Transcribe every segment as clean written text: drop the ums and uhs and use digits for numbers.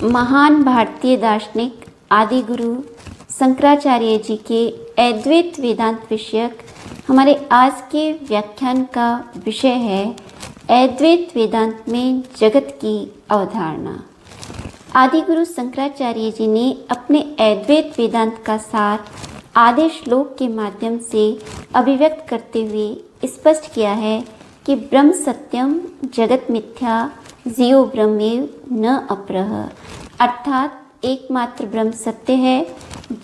महान भारतीय दार्शनिक आदि गुरु शंकराचार्य जी के अद्वैत वेदांत विषयक हमारे आज के व्याख्यान का विषय है अद्वैत वेदांत में जगत की अवधारणा। आदि गुरु शंकराचार्य जी ने अपने अद्वैत वेदांत का सार आदि श्लोक के माध्यम से अभिव्यक्त करते हुए स्पष्ट किया है कि ब्रह्म सत्यम जगत मिथ्या जीव ब्रह्मेव न अपरः, अर्थात एकमात्र ब्रह्म सत्य है,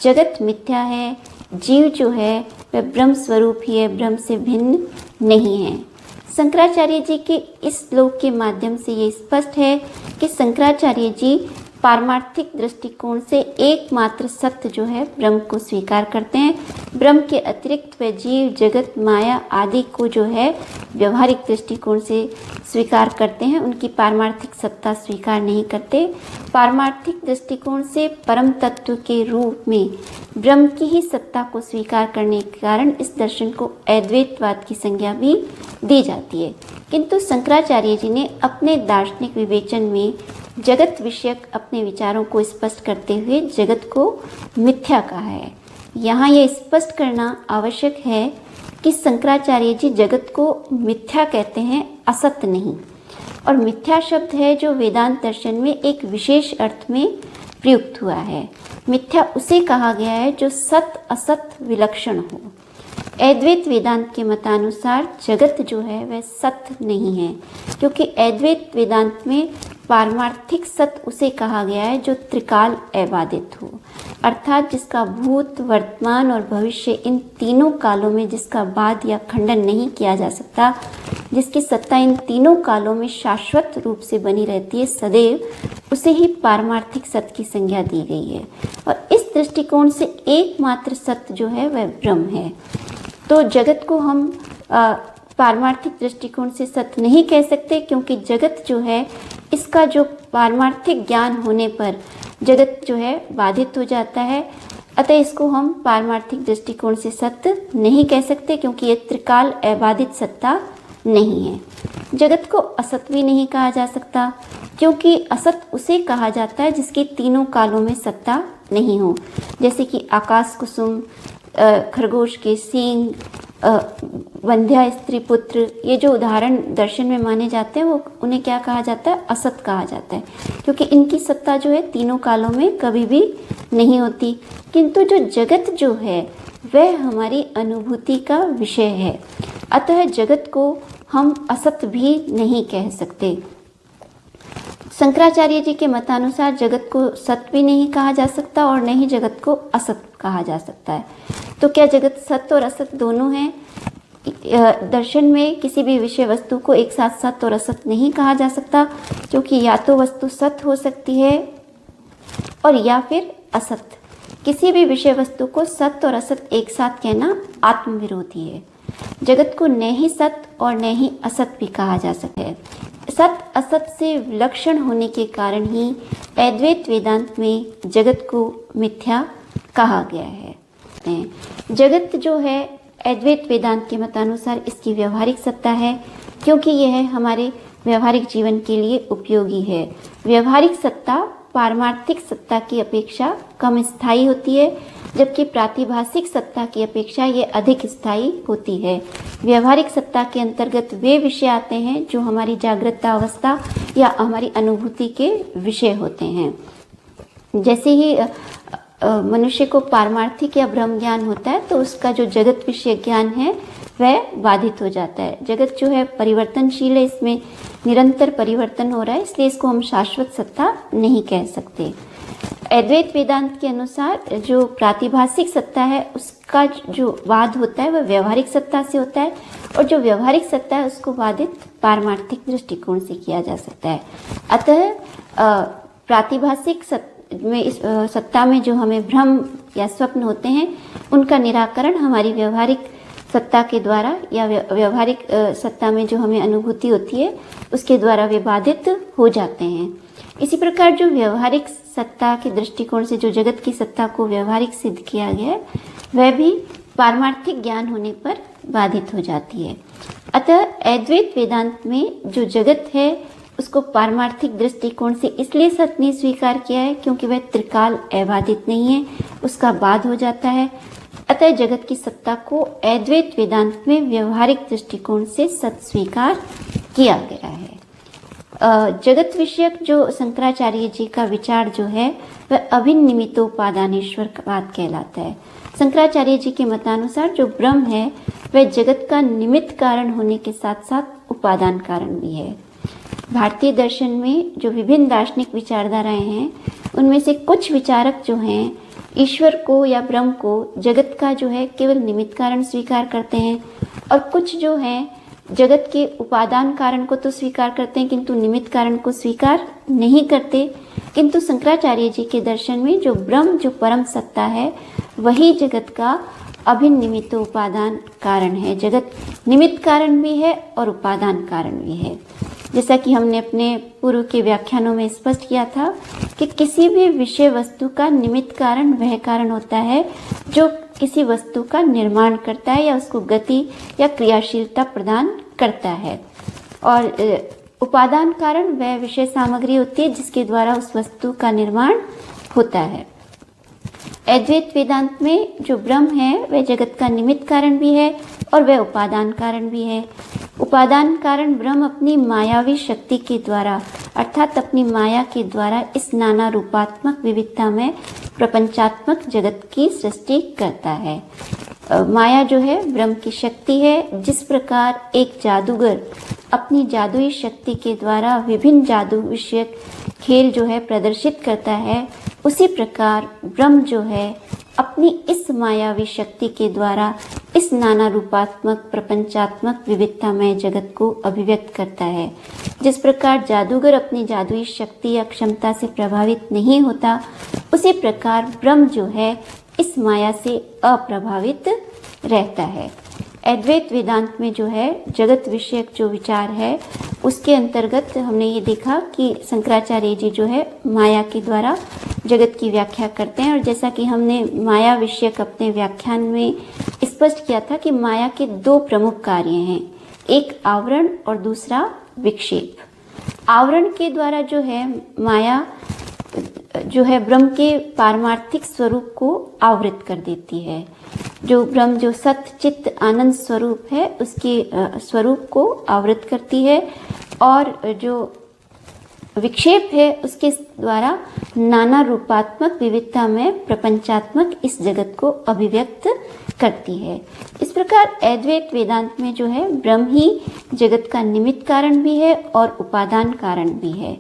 जगत मिथ्या है, जीव जो है वह ब्रह्म स्वरूप ही है, ब्रह्म से भिन्न नहीं है। शंकराचार्य जी के इस श्लोक के माध्यम से ये स्पष्ट है कि शंकराचार्य जी पारमार्थिक दृष्टिकोण से एकमात्र सत्य जो है ब्रह्म को स्वीकार करते हैं। ब्रह्म के अतिरिक्त वे जीव जगत माया आदि को जो है व्यवहारिक दृष्टिकोण से स्वीकार करते हैं, उनकी पारमार्थिक सत्ता स्वीकार नहीं करते। पारमार्थिक दृष्टिकोण से परम तत्व के रूप में ब्रह्म की ही सत्ता को स्वीकार करने के कारण इस दर्शन को अद्वैतवाद की संज्ञा भी दी जाती है। किंतु शंकराचार्य जी ने अपने दार्शनिक विवेचन में जगत विषयक अपने विचारों को स्पष्ट करते हुए जगत को मिथ्या कहा है। यहाँ यह स्पष्ट करना आवश्यक है कि शंकराचार्य जी जगत को मिथ्या कहते हैं, असत्य नहीं। और मिथ्या शब्द है जो वेदांत दर्शन में एक विशेष अर्थ में प्रयुक्त हुआ है। मिथ्या उसे कहा गया है जो सत्य असत्य विलक्षण हो। अद्वैत वेदांत के मतानुसार जगत जो है वह सत्य नहीं है, क्योंकि अद्वैत वेदांत में पारमार्थिक सत्य उसे कहा गया है जो त्रिकाल अबाधित हो, अर्थात जिसका भूत वर्तमान और भविष्य इन तीनों कालों में जिसका बाध या खंडन नहीं किया जा सकता, जिसकी सत्ता इन तीनों कालों में शाश्वत रूप से बनी रहती है सदैव, उसे ही पारमार्थिक सत्य की संज्ञा दी गई है। और इस दृष्टिकोण से एकमात्र सत्य जो है वह ब्रह्म है। तो जगत को हम पारमार्थिक दृष्टिकोण से सत्य नहीं कह सकते, क्योंकि जगत जो है इसका जो पारमार्थिक ज्ञान होने पर जगत जो है बाधित हो जाता है। अतः इसको हम पारमार्थिक दृष्टिकोण से सत्य नहीं कह सकते, क्योंकि ये त्रिकाल अबाधित सत्ता नहीं है। जगत को असत भी नहीं कहा जा सकता, क्योंकि असत उसे कहा जाता है जिसकी तीनों कालों में सत्ता नहीं हो, जैसे कि आकाश कुसुम, खरगोश के सींग, वंध्या स्त्री पुत्र, ये जो उदाहरण दर्शन में माने जाते हैं वो उन्हें क्या कहा जाता है, असत कहा जाता है, क्योंकि इनकी सत्ता जो है तीनों कालों में कभी भी नहीं होती। किंतु जो जगत जो है वह हमारी अनुभूति का विषय है, अतः जगत को हम असत भी नहीं कह सकते। शंकराचार्य जी के मतानुसार जगत को सत्य भी नहीं कहा जा सकता और न ही जगत को असत कहा जा सकता है। तो क्या जगत सत्य और असत दोनों हैं? दर्शन में किसी भी विषय वस्तु को एक साथ सत्य और असत नहीं कहा जा सकता, क्योंकि या तो वस्तु सत्य हो सकती है और या फिर असत। किसी भी विषय वस्तु को सत्य और असत एक साथ कहना आत्मविरोधी है। जगत को न ही सत्य और न ही असत भी कहा जा सकता है। सत्य असत से विलक्षण होने के कारण ही अद्वैत वेदांत में जगत को मिथ्या कहा गया है। जगत जो है अद्वैत वेदांत के मतानुसार इसकी व्यवहारिक सत्ता है, क्योंकि यह हमारे व्यवहारिक जीवन के लिए उपयोगी है। व्यवहारिक सत्ता पारमार्थिक सत्ता की अपेक्षा कम स्थायी होती है, जबकि प्रातिभासिक सत्ता की अपेक्षा ये अधिक स्थायी होती है। व्यवहारिक सत्ता के अंतर्गत वे विषय आते हैं जो हमारी जागृत अवस्था या हमारी अनुभूति के विषय होते हैं। जैसे ही मनुष्य को पारमार्थिक या ब्रह्म ज्ञान होता है तो उसका जो जगत विषय ज्ञान है वह बाधित हो जाता है। जगत जो है परिवर्तनशील है, इसमें निरंतर परिवर्तन हो रहा है, इसलिए इसको हम शाश्वत सत्ता नहीं कह सकते। अद्वैत वेदांत के अनुसार जो प्रातिभासिक सत्ता है उसका जो वाद होता है वह व्यवहारिक सत्ता से होता है, और जो व्यवहारिक सत्ता है उसको वादित पारमार्थिक दृष्टिकोण से किया जा सकता है। अतः प्रातिभासिक में इस सत्ता में जो हमें भ्रम या स्वप्न होते हैं उनका निराकरण हमारी व्यवहारिक सत्ता के द्वारा या व्यवहारिक सत्ता में जो हमें अनुभूति होती है उसके द्वारा वे बाधित हो जाते हैं। इसी प्रकार जो व्यवहारिक सत्ता के दृष्टिकोण से जो जगत की सत्ता को व्यवहारिक सिद्ध किया गया है वह भी पारमार्थिक ज्ञान होने पर बाधित हो जाती है। अतः अद्वैत वेदांत में जो जगत है उसको पारमार्थिक दृष्टिकोण से इसलिए सत्य नहीं स्वीकार किया है क्योंकि वह त्रिकाल अबाधित नहीं है, उसका बाद हो जाता है। अतः जगत की सत्ता को अद्वैत वेदांत में व्यवहारिक दृष्टिकोण से सत्य स्वीकार किया गया है। जगत विषयक जो शंकराचार्य जी का विचार जो है वह अभिन्न निमित्तोपादानेश्वरवाद कहलाता है। शंकराचार्य जी के मतानुसार जो ब्रह्म है वह जगत का निमित्त कारण होने के साथ साथ उपादान कारण भी है। भारतीय दर्शन में जो विभिन्न दार्शनिक विचारधाराएं हैं उनमें से कुछ विचारक जो हैं ईश्वर को या ब्रह्म को जगत का जो है केवल निमित्त कारण स्वीकार करते हैं, और कुछ जो हैं जगत के उपादान कारण को तो स्वीकार करते हैं किंतु निमित्त कारण को स्वीकार नहीं करते। किंतु शंकराचार्य जी के दर्शन में जो ब्रह्म जो परम सत्ता है वही जगत का अभिन्न निमित्त उपादान कारण है। जगत निमित्त कारण भी है और उपादान कारण भी है। जैसा कि हमने अपने पूर्व के व्याख्यानों में स्पष्ट किया था कि किसी भी विषय वस्तु का निमित्त कारण वह कारण होता है जो किसी वस्तु का निर्माण करता है या उसको गति या क्रियाशीलता प्रदान करता है, और उपादान कारण वह विषय सामग्री होती है जिसके द्वारा उस वस्तु का निर्माण होता है। अद्वैत वेदांत में जो ब्रह्म है वह जगत का निमित्त कारण भी है और वह उपादान कारण भी है। उपादान कारण ब्रह्म अपनी मायावी शक्ति के द्वारा अर्थात अपनी माया के द्वारा इस नाना रूपात्मक विविधता में प्रपंचात्मक जगत की सृष्टि करता है। माया जो है ब्रह्म की शक्ति है। जिस प्रकार एक जादूगर अपनी जादुई शक्ति के द्वारा विभिन्न जादू विषयक खेल जो है प्रदर्शित करता है, उसी प्रकार ब्रह्म जो है अपनी इस मायावी शक्ति के द्वारा इस नाना रूपात्मक प्रपंचात्मक विविधतामय जगत को अभिव्यक्त करता है। जिस प्रकार जादूगर अपनी जादुई शक्ति या क्षमता से प्रभावित नहीं होता, उसी प्रकार ब्रह्म जो है इस माया से अप्रभावित रहता है। अद्वैत वेदांत में जो है जगत विषयक जो विचार है उसके अंतर्गत हमने ये देखा कि शंकराचार्य जी जो है माया के द्वारा जगत की व्याख्या करते हैं, और जैसा कि हमने माया विषयक अपने व्याख्यान में स्पष्ट किया था कि माया के दो प्रमुख कार्य हैं, एक आवरण और दूसरा विक्षेप। आवरण के द्वारा जो है माया जो है ब्रह्म के पारमार्थिक स्वरूप को आवृत कर देती है। जो ब्रह्म जो सत्य चित्त आनंद स्वरूप है उसके स्वरूप को आवृत करती है, और जो विक्षेप है उसके द्वारा नाना रूपात्मक विविधता में प्रपंचात्मक इस जगत को अभिव्यक्त करती है। इस प्रकार अद्वैत वेदांत में जो है ब्रह्म ही जगत का निमित्त कारण भी है और उपादान कारण भी है।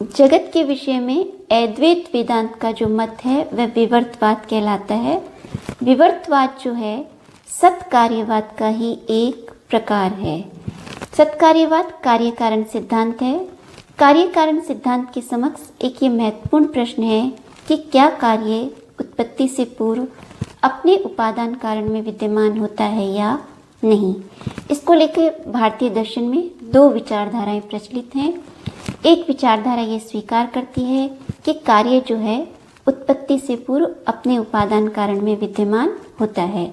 जगत के विषय में अद्वैत वेदांत का जो मत है वह विवर्तवाद कहलाता है। विवर्तवाद जो है सत्कार्यवाद का ही एक प्रकार है। सत्कार्यवाद कार्य कारण सिद्धांत है। कार्य कारण सिद्धांत के समक्ष एक ये महत्वपूर्ण प्रश्न है कि क्या कार्य उत्पत्ति से पूर्व अपने उपादान कारण में विद्यमान होता है या नहीं। इसको लेकर भारतीय दर्शन में दो विचारधाराएं प्रचलित हैं। एक विचारधारा ये स्वीकार करती है कि कार्य जो है उत्पत्ति से पूर्व अपने उपादान कारण में विद्यमान होता है।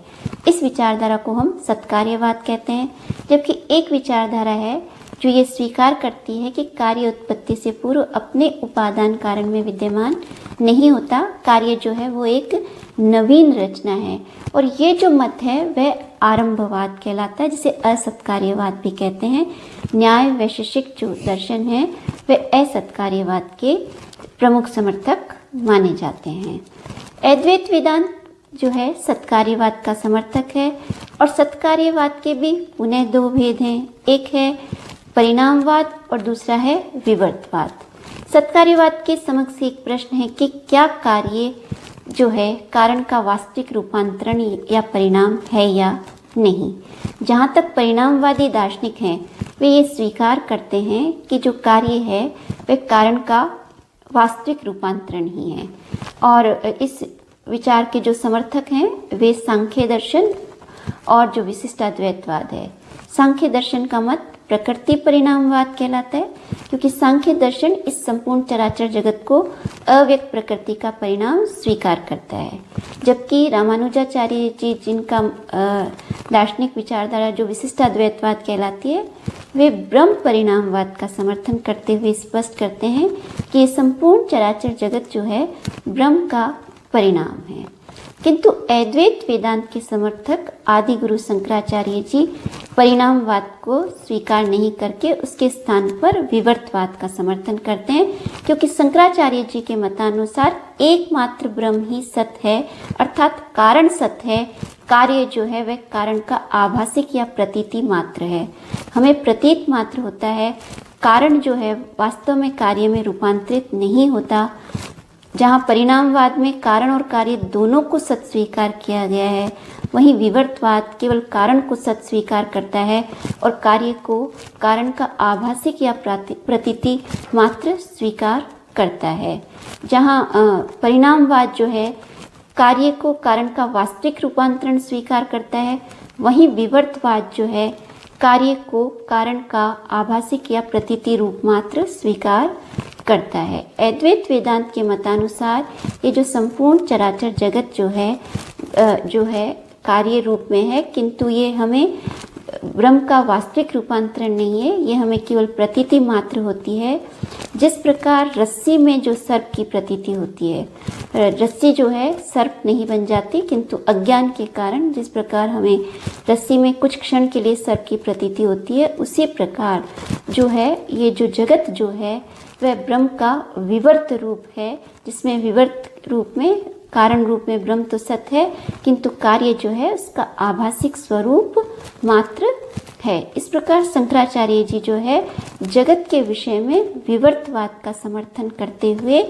इस विचारधारा को हम सत्कार्यवाद कहते हैं। जबकि एक विचारधारा है जो ये स्वीकार करती है कि कार्य उत्पत्ति से पूर्व अपने उपादान कारण में विद्यमान नहीं होता, कार्य जो है वो एक नवीन रचना है। और ये जो मत है वह आरंभवाद कहलाता है, जिसे असत्कार्यवाद भी कहते हैं। न्याय वैशेषिक जो दर्शन है वह असत्कार्यवाद के प्रमुख समर्थक माने जाते हैं। अद्वैत वेदांत जो है सत्कार्यवाद का समर्थक है, और सत्कार्यवाद के भी पुनः दो भेद हैं, एक है परिणामवाद और दूसरा है विवर्तवाद। सत्कार्यवाद के समक्ष एक प्रश्न है कि क्या कार्य जो है कारण का वास्तविक रूपांतरण या परिणाम है या नहीं। जहाँ तक परिणामवादी दार्शनिक हैं वे ये स्वीकार करते हैं कि जो कार्य है वह कारण का वास्तविक रूपांतरण ही है, और इस विचार के जो समर्थक हैं वे सांख्य दर्शन और जो विशिष्टाद्वैतवाद है। सांख्य दर्शन का मत प्रकृति परिणामवाद कहलाता है, क्योंकि सांख्य दर्शन इस संपूर्ण चराचर जगत को अव्यक्त प्रकृति का परिणाम स्वीकार करता है, जबकि रामानुजाचार्य जी जिनका दार्शनिक विचारधारा जो विशिष्टाद्वैतवाद कहलाती है, वे ब्रह्म परिणामवाद का समर्थन करते हुए स्पष्ट करते हैं कि ये संपूर्ण चराचर जगत जो है ब्रह्म का परिणाम है। किंतु अद्वैत वेदांत के समर्थक आदि गुरु शंकराचार्य जी परिणामवाद को स्वीकार नहीं करके उसके स्थान पर विवर्तवाद का समर्थन करते हैं, क्योंकि शंकराचार्य जी के मतानुसार एकमात्र ब्रह्म ही सत्य है, अर्थात कारण सत्य है। कार्य जो है वह कारण का आभासिक या प्रतीति मात्र है, हमें प्रतीत मात्र होता है। कारण जो है वास्तव में कार्य में रूपांतरित नहीं होता। जहाँ परिणामवाद में कारण और कार्य दोनों को सत्य स्वीकार किया गया है, वहीं विवर्तवाद केवल कारण को सत्य स्वीकार करता है और कार्य को कारण का आभासिक या प्रतीति मात्र स्वीकार करता है। जहाँ परिणामवाद जो है कार्य को कारण का वास्तविक रूपांतरण स्वीकार करता है, वहीं विवर्तवाद जो है कार्य को कारण का आभासिक या प्रतीति रूप मात्र स्वीकार करता है। अद्वैत वेदांत के मतानुसार ये जो संपूर्ण चराचर जगत जो है कार्य रूप में है, किंतु ये हमें ब्रह्म का वास्तविक रूपांतरण नहीं है, ये हमें केवल प्रतीति मात्र होती है। जिस प्रकार रस्सी में जो सर्प की प्रतीति होती है, रस्सी जो है सर्प नहीं बन जाती, किंतु अज्ञान के कारण जिस प्रकार हमें रस्सी में कुछ क्षण के लिए सर्प की प्रतीति होती है, उसी प्रकार जो है ये जो जगत जो है वह ब्रह्म का विवर्त रूप है, जिसमें विवर्त रूप में कारण रूप में ब्रह्म तो सत्य है, किंतु कार्य जो है उसका आभासिक स्वरूप मात्र है। इस प्रकार शंकराचार्य जी जो है जगत के विषय में विवर्तवाद का समर्थन करते हुए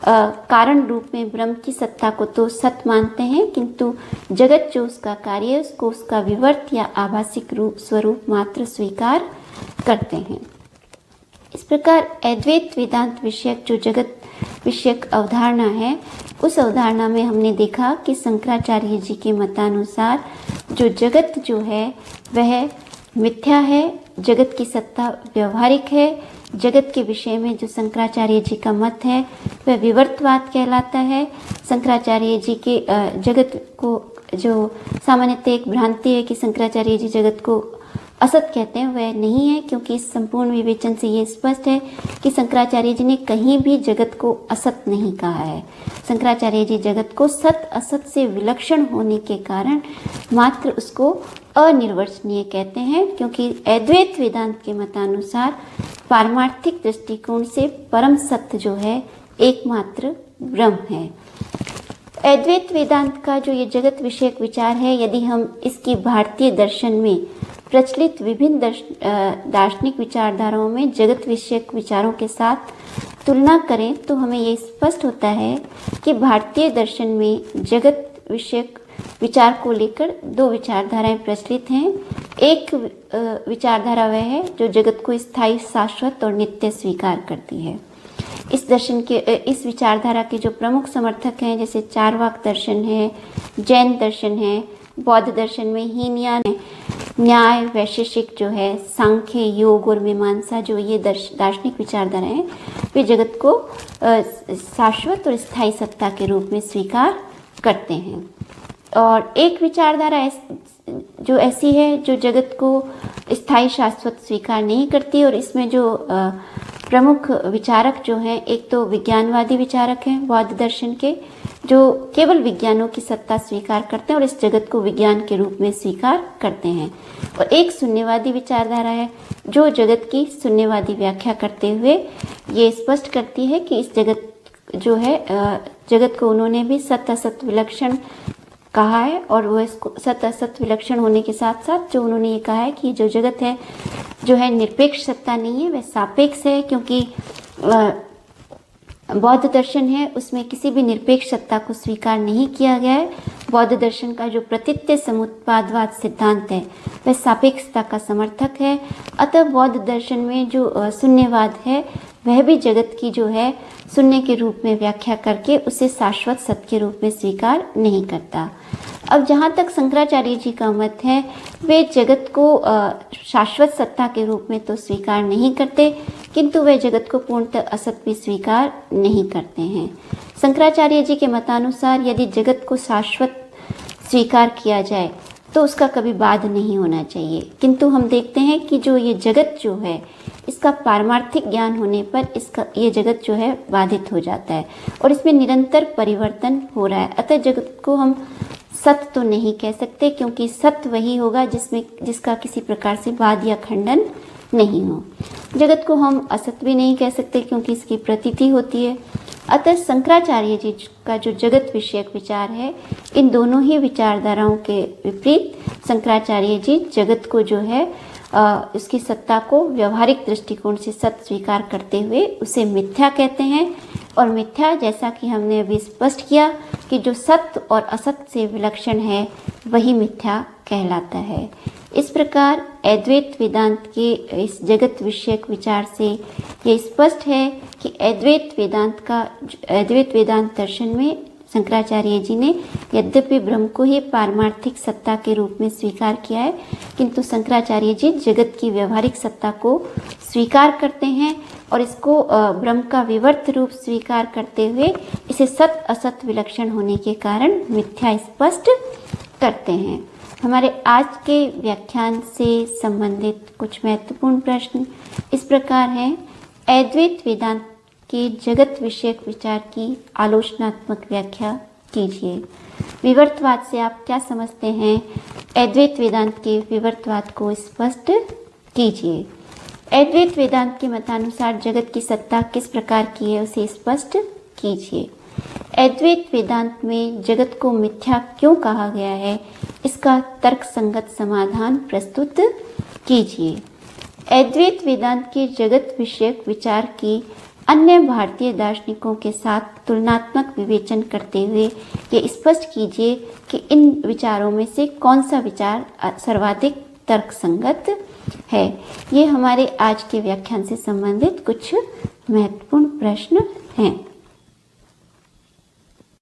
कारण रूप में ब्रह्म की सत्ता को तो सत्य मानते हैं, किंतु जगत जो उसका कार्य है उसको उसका विवर्त या आभासिक रूप स्वरूप मात्र स्वीकार करते हैं। इस प्रकार अद्वैत वेदांत विषयक जो जगत विषयक अवधारणा है, उस अवधारणा में हमने देखा कि शंकराचार्य जी के मतानुसार जो जगत जो है वह मिथ्या है, जगत की सत्ता व्यवहारिक है। जगत के विषय में जो शंकराचार्य जी का मत है वह विवर्तवाद कहलाता है। शंकराचार्य जी के जगत को जो सामान्यतः एक भ्रांति है कि शंकराचार्य जी जगत को असत कहते हैं, वह नहीं है, क्योंकि इस संपूर्ण विवेचन से ये स्पष्ट है कि शंकराचार्य जी ने कहीं भी जगत को असत नहीं कहा है। शंकराचार्य जी जगत को सत असत से विलक्षण होने के कारण मात्र उसको अनिर्वचनीय कहते हैं, क्योंकि अद्वैत वेदांत के मतानुसार पारमार्थिक दृष्टिकोण से परम सत्य जो है एकमात्र ब्रह्म है। अद्वैत वेदांत का जो ये जगत विषयक विचार है, यदि हम इसकी भारतीय दर्शन में प्रचलित विभिन्न दार्शनिक विचारधाराओं में जगत विषयक विचारों के साथ तुलना करें तो हमें ये स्पष्ट होता है कि भारतीय दर्शन में जगत विषयक विचार को लेकर दो विचारधाराएं प्रचलित हैं। एक विचारधारा वह है जो जगत को स्थायी, शाश्वत और नित्य स्वीकार करती है। इस विचारधारा के जो प्रमुख समर्थक हैं, जैसे चारवाक दर्शन है, जैन दर्शन है, बौद्ध दर्शन में हीनयान है, न्याय, वैशेषिक जो है, सांख्य, योग और मीमांसा, जो ये दार्शनिक विचारधारा हैं, वे जगत को शाश्वत और स्थायी सत्ता के रूप में स्वीकार करते हैं। और एक विचारधारा जो ऐसी है जो जगत को स्थायी शाश्वत स्वीकार नहीं करती, और इसमें जो प्रमुख विचारक जो हैं, एक तो विज्ञानवादी विचारक हैं बौद्ध दर्शन के, जो केवल विज्ञानों की सत्ता स्वीकार करते हैं और इस जगत को विज्ञान के रूप में स्वीकार करते हैं। और एक शून्यवादी विचारधारा है जो जगत की शून्यवादी व्याख्या करते हुए ये स्पष्ट करती है कि इस जगत जो है जगत को उन्होंने भी सत्य असत विलक्षण कहा है, और वो इसको सत्य असत विलक्षण होने के साथ साथ जो उन्होंने ये कहा है कि जो जगत है जो है निरपेक्ष सत्ता नहीं है, वह सापेक्ष है, क्योंकि बौद्ध दर्शन है उसमें किसी भी निरपेक्ष सत्ता को स्वीकार नहीं किया गया है। बौद्ध दर्शन का जो प्रतीत्य समुत्पादवाद सिद्धांत है वह सापेक्षता का समर्थक है। अतः बौद्ध दर्शन में जो शून्यवाद है वह भी जगत की जो है शून्य के रूप में व्याख्या करके उसे शाश्वत सत्य के रूप में स्वीकार नहीं करता। अब जहाँ तक शंकराचार्य जी का मत है, वे जगत को शाश्वत सत्ता के रूप में तो स्वीकार नहीं करते, किंतु वे जगत को पूर्णतः असत भी स्वीकार नहीं करते हैं। शंकराचार्य जी के मतानुसार यदि जगत को शाश्वत स्वीकार किया जाए तो उसका कभी बाध नहीं होना चाहिए, किंतु हम देखते हैं कि जो ये जगत जो है, इसका पारमार्थिक ज्ञान होने पर ये जगत जो है बाधित हो जाता है और इसमें निरंतर परिवर्तन हो रहा है। अतः जगत को हम सत्य तो नहीं कह सकते, क्योंकि सत्य वही होगा जिसका किसी प्रकार से बाध या खंडन नहीं हो। जगत को हम असत्य भी नहीं कह सकते, क्योंकि इसकी प्रतीति होती है। अतः शंकराचार्य जी का जो जगत विषयक विचार है, इन दोनों ही विचारधाराओं के विपरीत शंकराचार्य जी जगत को जो है उसकी सत्ता को व्यवहारिक दृष्टिकोण से सत्य स्वीकार करते हुए उसे मिथ्या कहते हैं। और मिथ्या, जैसा कि हमने अभी स्पष्ट किया कि जो सत्य और असत्य से विलक्षण है वही मिथ्या कहलाता है। इस प्रकार अद्वैत वेदांत के इस जगत विषयक विचार से ये स्पष्ट है कि अद्वैत वेदांत दर्शन में शंकराचार्य जी ने यद्यपि ब्रह्म को ही पारमार्थिक सत्ता के रूप में स्वीकार किया है, किंतु शंकराचार्य जी जगत की व्यवहारिक सत्ता को स्वीकार करते हैं और इसको ब्रह्म का विवर्त रूप स्वीकार करते हुए इसे सत्य असत विलक्षण होने के कारण मिथ्या स्पष्ट करते हैं। हमारे आज के व्याख्यान से संबंधित कुछ महत्वपूर्ण प्रश्न इस प्रकार हैं। अद्वैत वेदांत के जगत विषयक विचार की आलोचनात्मक व्याख्या कीजिए। विवर्तवाद से आप क्या समझते हैं? अद्वैत वेदांत के विवर्तवाद को स्पष्ट कीजिए। अद्वैत वेदांत के मतानुसार जगत की सत्ता किस प्रकार की है, उसे स्पष्ट कीजिए। अद्वैत वेदांत में जगत को मिथ्या क्यों कहा गया है, इसका तर्कसंगत समाधान प्रस्तुत कीजिए। अद्वैत वेदांत के जगत विषयक विचार की अन्य भारतीय दार्शनिकों के साथ तुलनात्मक विवेचन करते हुए ये स्पष्ट कीजिए कि इन विचारों में से कौन सा विचार सर्वाधिक तर्कसंगत है। ये हमारे आज के व्याख्यान से संबंधित कुछ महत्वपूर्ण प्रश्न हैं।